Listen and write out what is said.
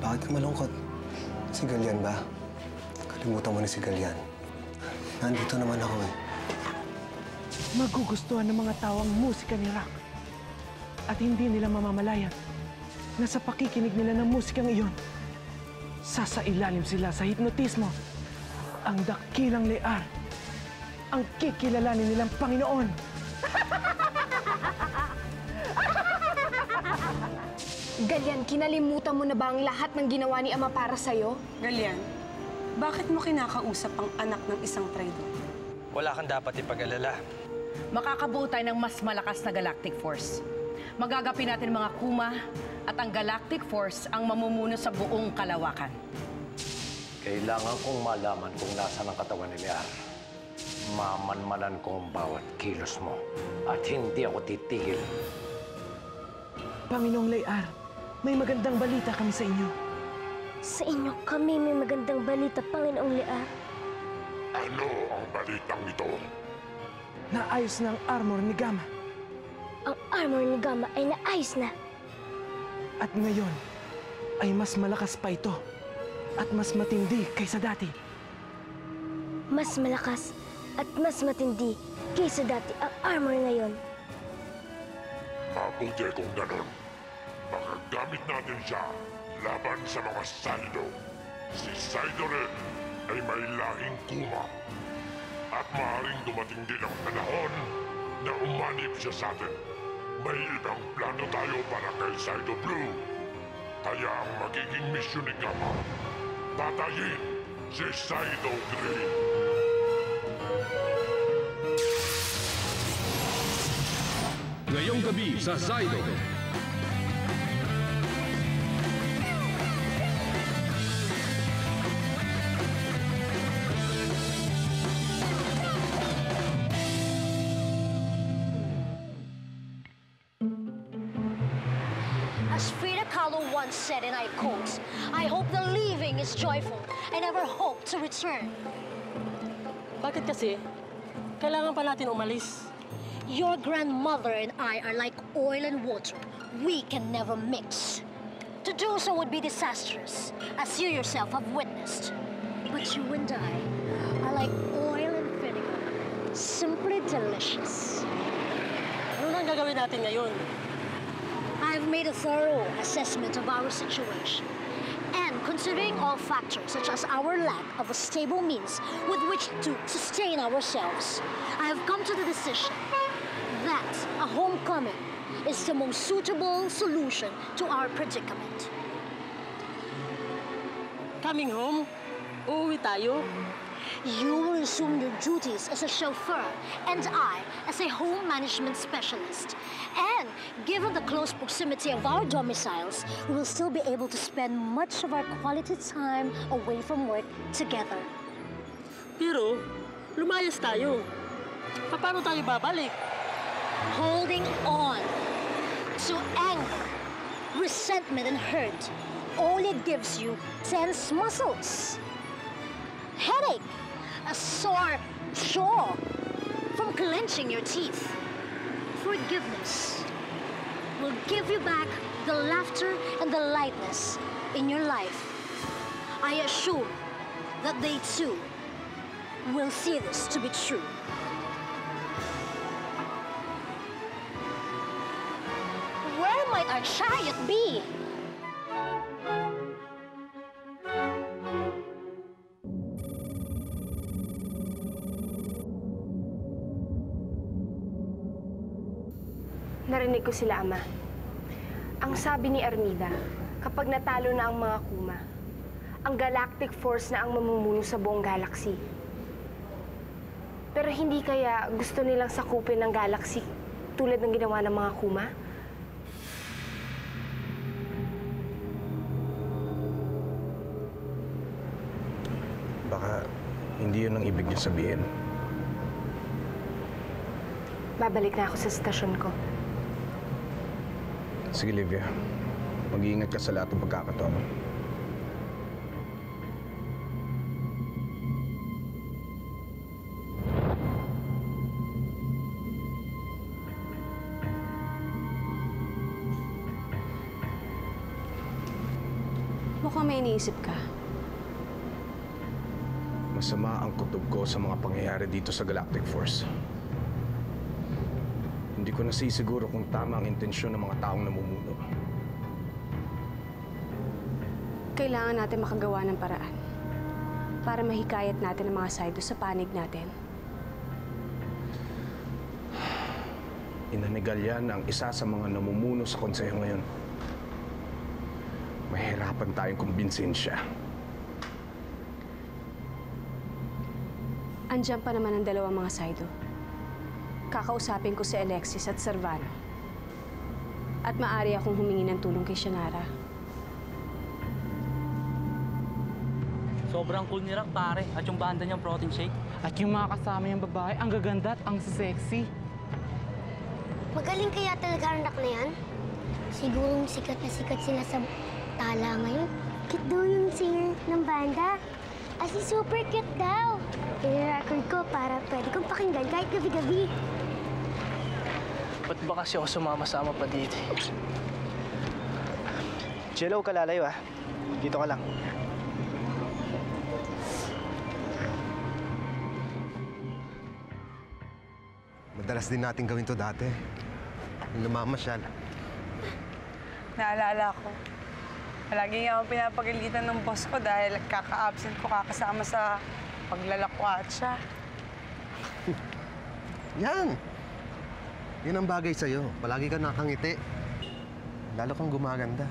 Bakit ka malungkot? Si Galian ba? Kalimutan mo na si Galian. Nandito naman ako eh. Magugustuhan ng mga tao ang musika ni Rock. At hindi nila mamamalayan na sa pakikinig nila ng musikang iyon, sasailalim sila sa hipnotismo. Ang dakilang Lear, ang kikilalanin nilang Panginoon. Galian, kinalimutan mo na ba ang lahat ng ginawa ni Ama para sa'yo? Galian, bakit mo kinakausap ang anak ng isang traidor? Wala kang dapat ipag-alala. Makakabuo tayo ng mas malakas na Galactic Force. Magagapi natin mga Kuma at ang Galactic Force ang mamumuno sa buong kalawakan. Kailangan kong malaman kung nasaan ang katawan ni Lear. Mamanmanan ko ang bawat kilos mo at hindi ako titigil. Panginoong Lear, may magandang balita kami sa inyo. Sa inyo kami may magandang balita, Panginoong Lear. Ano ang balitang ito? Naayos na ang armor ni Gamma. Ang armor ni Gamma ay naayos na. At ngayon, ay mas malakas pa ito. At mas matindi kaysa dati. Mas malakas at mas matindi kaysa dati ang armor ngayon. Mabuti kung ganon. Makagamit natin siya laban sa mga Salido. Si Saidoren ay may lahing Kuma. At maaaring dumating din ang panahon na umanib siya sa atin. May ibang plano tayo para kay Saido Blue. Kaya ang magiging misyon ni Gamma, patayin si Saido Green. Ngayong gabi sa Saido. As Frida Kahlo once said, and I quote, "I hope the leaving is joyful. I never hope to return." Bakit kasi? Kailangan pa natin umalis. Your grandmother and I are like oil and water. We can never mix. To do so would be disastrous, as you yourself have witnessed. But you and I are like oil and vinegar. Simply delicious. Ano nang gagawin natin ngayon? I've made a thorough assessment of our situation. And considering all factors, such as our lack of a stable means with which to sustain ourselves, I have come to the decision that a homecoming is the most suitable solution to our predicament. Coming home? Uuwi tayo? You will assume your duties as a chauffeur, and I as a home management specialist. And given the close proximity of our domiciles, we will still be able to spend much of our quality time away from work together. Pero, lumayas tayo. Paano tayo babalik? Holding on to anger, resentment, and hurt only gives you tense muscles, headache, a sore jaw from clenching your teeth. Forgiveness will give you back the laughter and the lightness in your life. I assure that they too will see this to be true. Where might our chariot be? Narinig ko sila, Ama. Ang sabi ni Armida, kapag natalo na ang mga Kuma, ang Galactic Force na ang mamumuno sa buong galaxy. Pero hindi kaya gusto nilang sakupin ng galaxy tulad ng ginawa ng mga Kuma? Baka hindi yun ang ibig niya sabihin. Babalik na ako sa stasyon ko. Sige, Livia. Mag-iingat ka sa lahat ng pagkakataon. Mukhang may iniisip ka. Masama ang kutob ko sa mga pangyayari dito sa Galactic Force. Hindi ko nasisiguro kung tama ang intensyon ng mga taong namumuno. Kailangan natin makagawa ng paraan para mahikayat natin ang mga Saido sa panig natin. Inanigal yan ang isa sa mga namumuno sa konseho ngayon. Mahirapan tayong kumbinsin siya. Andiyan pa naman ang dalawang mga Saido. Kakausapin ko si Alexis at Servano. At maaari akong humingi ng tulong kay Shannara. Sobrang cool ni Rock, pare. At yung banda niyang protein shake. At yung mga kasama niyang babae, ang gaganda at ang sexy. Magaling kaya talaga ang anak na yan? Sigurong sikat na sikat sila sa tala ngayon. Cute daw yung singer ng banda. As in, super cute daw. I-record ko para pwede kong pakinggan kahit gabi-gabi. Ba't ba kasi ako sumama-sama pa dito? Jello, ka lalayo ah. Dito ka lang. Madalas din natin gawin to dati. Yung namamasyal. Naalala ko. Palagi nga akong pinapagalitan ng boss ko dahil kaka-absent ko kakasama sa paglalakwat siya. Yan! Yan ang bagay sa'yo. Palagi ka nakangiti. Lalo kang gumaganda.